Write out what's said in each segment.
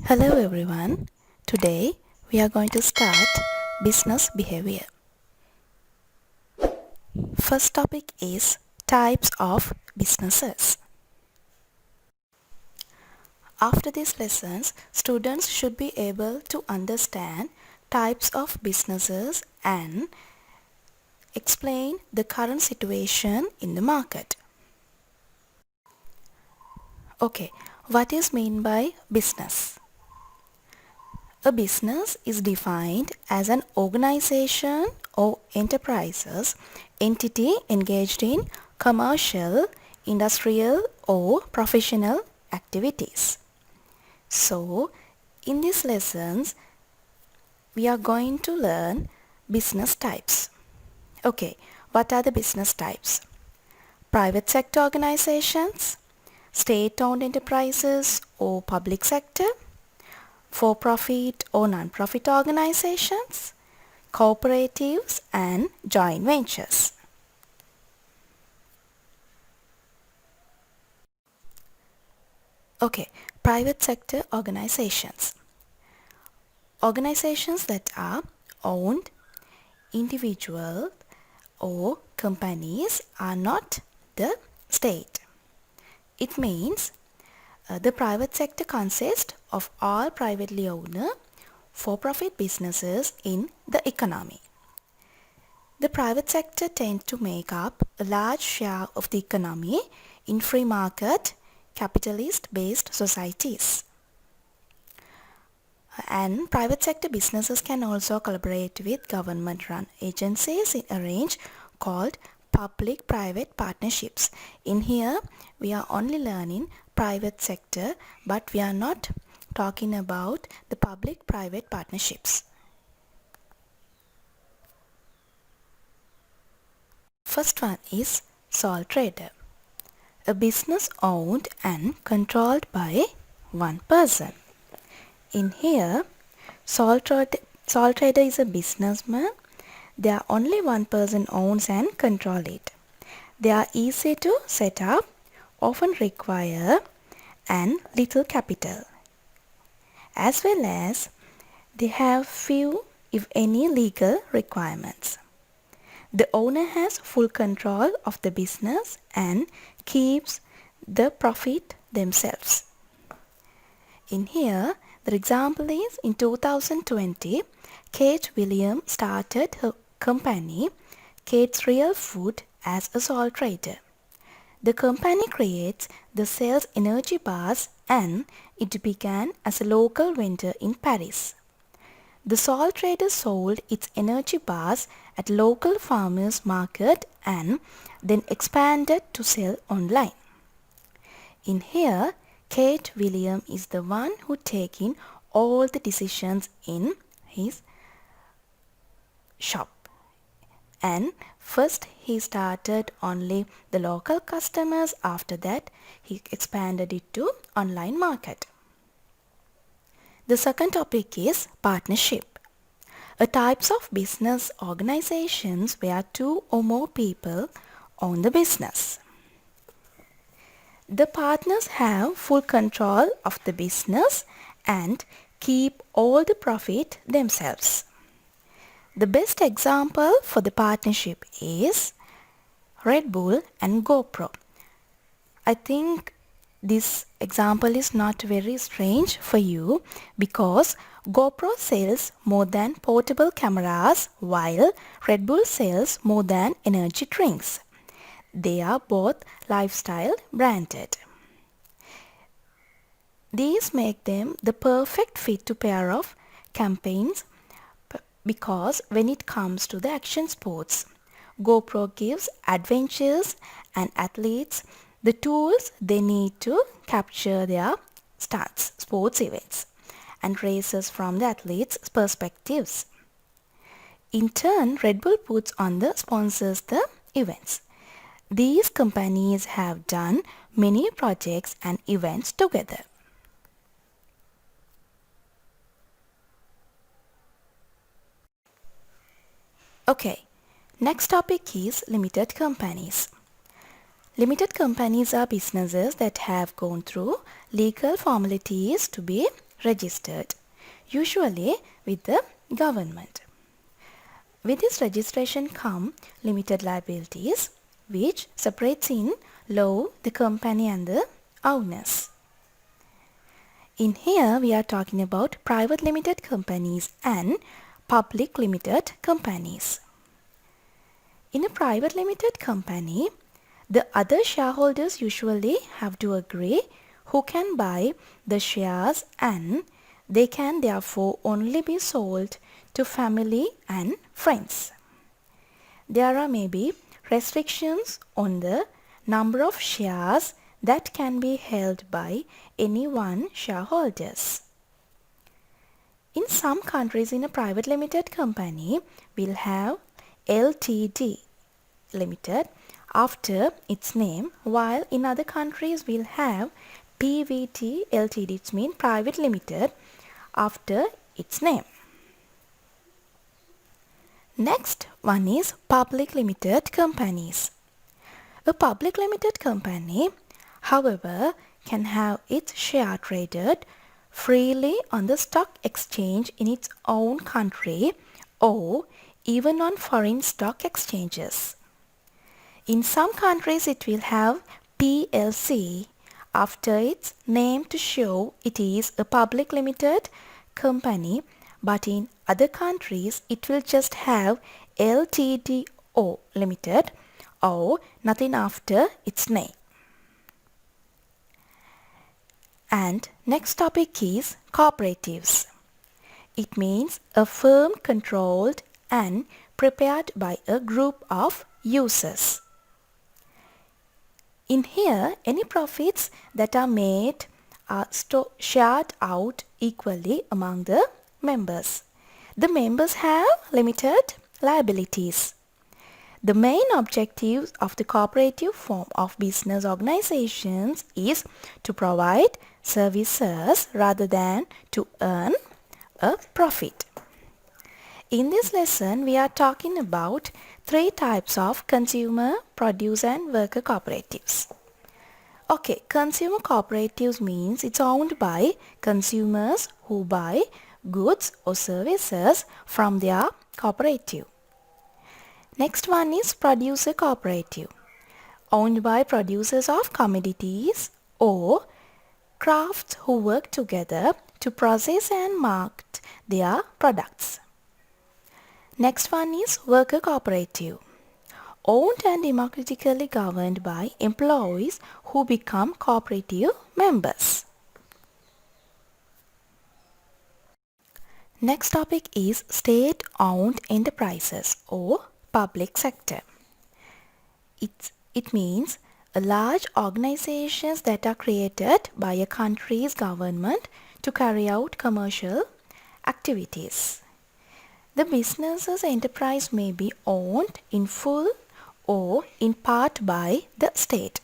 Hello everyone. Today we are going to start business behavior. First topic is types of businesses. After these lessons, students should be able to understand types of businesses and explain the current situation in the market. Okay, what is meant by business? A business is defined as an organization or enterprises entity engaged in commercial, industrial or professional activities. So, in these lessons, we are going to learn business types. Okay, what are the business types? Private sector organizations, state-owned enterprises or public sector, for-profit or non-profit organizations, cooperatives and joint ventures. Okay, private sector organizations. Organizations that are owned, individual or companies are not the state. It means the private sector consists of all privately owned for-profit businesses in the economy. The private sector tends to make up a large share of the economy in free market, capitalist-based societies. And private sector businesses can also collaborate with government-run agencies in a range called public-private partnerships. In here, we are only learning private sector, but we are not talking about the public-private partnerships. First one is sole trader, a business owned and controlled by one person. In here, sole trader is a businessman. There only one person owns and control it. They are easy to set up, often require and little capital, as well as they have few, if any, legal requirements. The owner has full control of the business and keeps the profit themselves. In here, the example is in 2020, Kate Williams started her company, Kate's Real Food, as a sole trader. The company creates the sells energy bars and it began as a local vendor in Paris. The sole trader sold its energy bars at local farmers market and then expanded to sell online. In here, Kate Williams is the one who taking all the decisions in his shop. And first he started only the local customers. After that, he expanded it to online market. The second topic is partnership. A types of business organizations where two or more people own the business. The partners have full control of the business and keep all the profit themselves. The best example for the partnership is Red Bull and GoPro. I think this example is not very strange for you because GoPro sells more than portable cameras while Red Bull sells more than energy drinks. They are both lifestyle branded. These make them the perfect fit to pair of campaigns because when it comes to the action sports, GoPro gives adventures and athletes the tools they need to capture their stunts, sports events, and races from the athletes' perspectives. In turn, Red Bull puts on the sponsors the events. These companies have done many projects and events together. Okay, next topic is limited companies. Limited companies are businesses that have gone through legal formalities to be registered, usually with the government. With this registration come limited liabilities, which separates in law the company and the owners. In here we are talking about private limited companies and public limited companies. In a private limited company, the other shareholders usually have to agree who can buy the shares, and they can therefore only be sold to family and friends. There are maybe restrictions on the number of shares that can be held by any one shareholders. In some countries, in a private limited company, we'll have Ltd Limited after its name, while in other countries we'll have PVT Ltd, it means private limited, after its name. Next one is public limited companies. A public limited company, however, can have its share traded freely on the stock exchange in its own country or even on foreign stock exchanges. In some countries it will have PLC after its name to show it is a public limited company, but in other countries it will just have LTDO Limited or nothing after its name. And next topic is cooperatives. It means a firm controlled and prepared by a group of users. In here, any profits that are made are shared out equally among the members. The members have limited liabilities. The main objective of the cooperative form of business organizations is to provide services rather than to earn a profit. In this lesson, we are talking about three types of consumer, produce and worker cooperatives. Okay, consumer cooperatives means it's owned by consumers who buy goods or services from their cooperative. Next one is producer cooperative, owned by producers of commodities or crafts who work together to process and market their products. Next one is worker cooperative, owned and democratically governed by employees who become cooperative members. Next topic is state-owned enterprises or public sector. It means a large organizations that are created by a country's government to carry out commercial activities. The business's enterprise may be owned in full or in part by the state.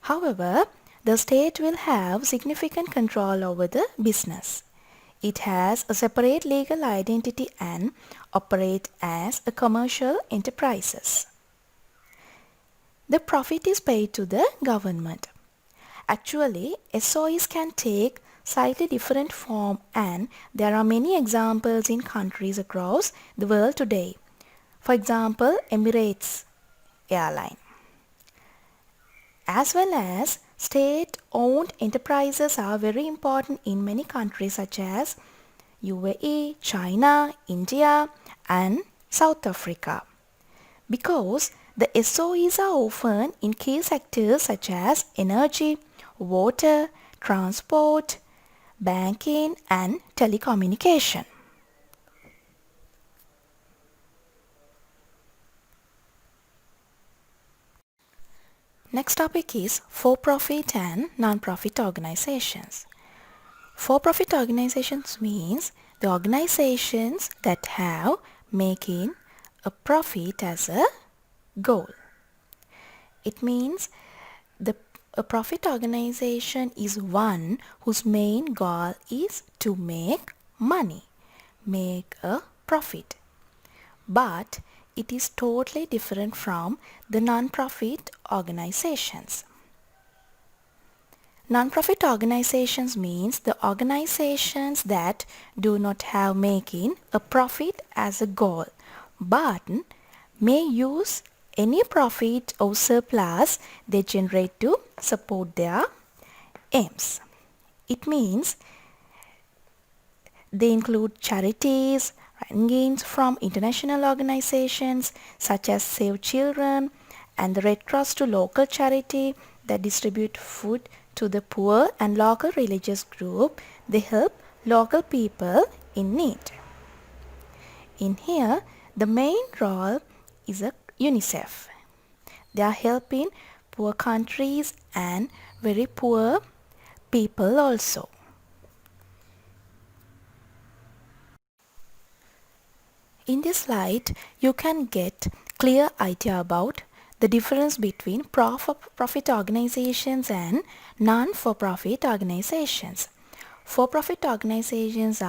However, the state will have significant control over the business. It has a separate legal identity and operate as a commercial enterprises. The profit is paid to the government. Actually, SOEs can take slightly different form, and there are many examples in countries across the world today. For example, Emirates Airline. As well as state-owned enterprises are very important in many countries such as UAE, China, India and South Africa, because the SOEs are often in key sectors such as energy, water, transport, banking and telecommunication. Next topic is for-profit and non-profit organizations. For-profit organizations means the organizations that have making a profit as a goal. It means a profit organization is one whose main goal is to make money, make a profit. But it is totally different from the non-profit organizations. Non-profit organizations means the organizations that do not have making a profit as a goal, but may use any profit or surplus they generate to support their aims. It means they include charities and gains from international organizations such as Save Children and the Red Cross to local charity that distribute food to the poor and local religious group. They help local people in need. In here, the main role is a UNICEF. They are helping poor countries and very poor people also. In this slide, you can get clear idea about the difference between profit organizations and non-for-profit organizations. For-profit organizations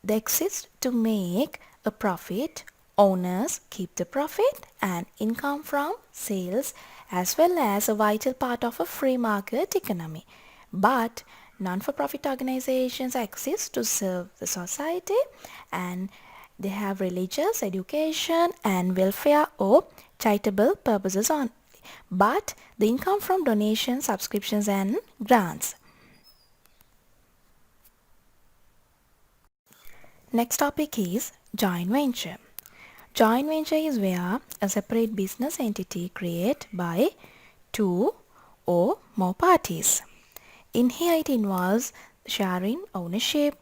they exist to make a profit. Owners keep the profit and income from sales as well as a vital part of a free market economy. But non-for-profit organizations exist to serve the society and they have religious, education and welfare or charitable purposes only. But the income from donations, subscriptions and grants. Next topic is joint venture. Joint venture is where a separate business entity created by two or more parties. In here it involves sharing ownership,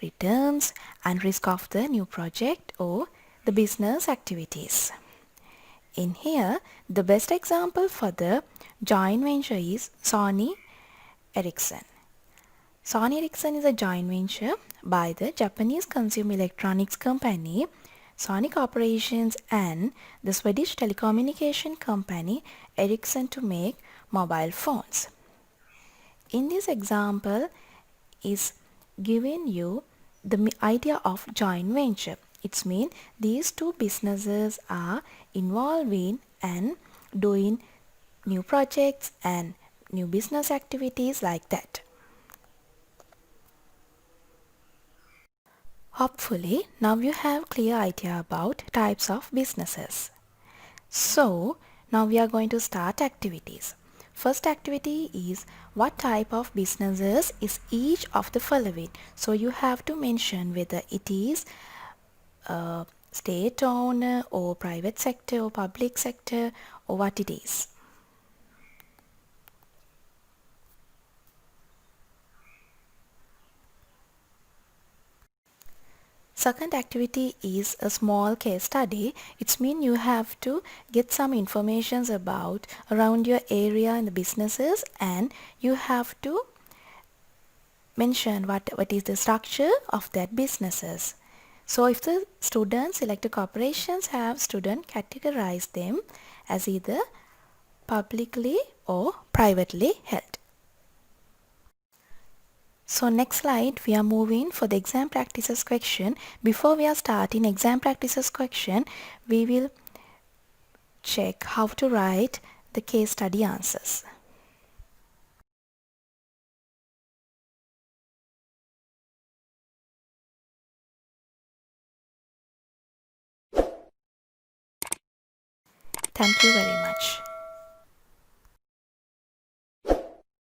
returns and risk of the new project or the business activities. In here, the best example for the joint venture is Sony Ericsson. Sony Ericsson is a joint venture by the Japanese consumer electronics company Sony Corporations and the Swedish telecommunication company Ericsson to make mobile phones. In this example is giving you the idea of joint venture. It means these two businesses are involving and doing new projects and new business activities like that. Hopefully, now you have clear idea about types of businesses. So, now we are going to start activities. First activity is what type of businesses is each of the following. So, you have to mention whether it is state owned or private sector or public sector or what it is. Second activity is a small case study. It means you have to get some information about around your area and the businesses and you have to mention what is the structure of that businesses. So if the students selected corporations have student categorize them as either publicly or privately held. So next slide we are moving for the exam practices question. Before we are starting exam practices question, we will check how to write the case study answers. Thank you very much.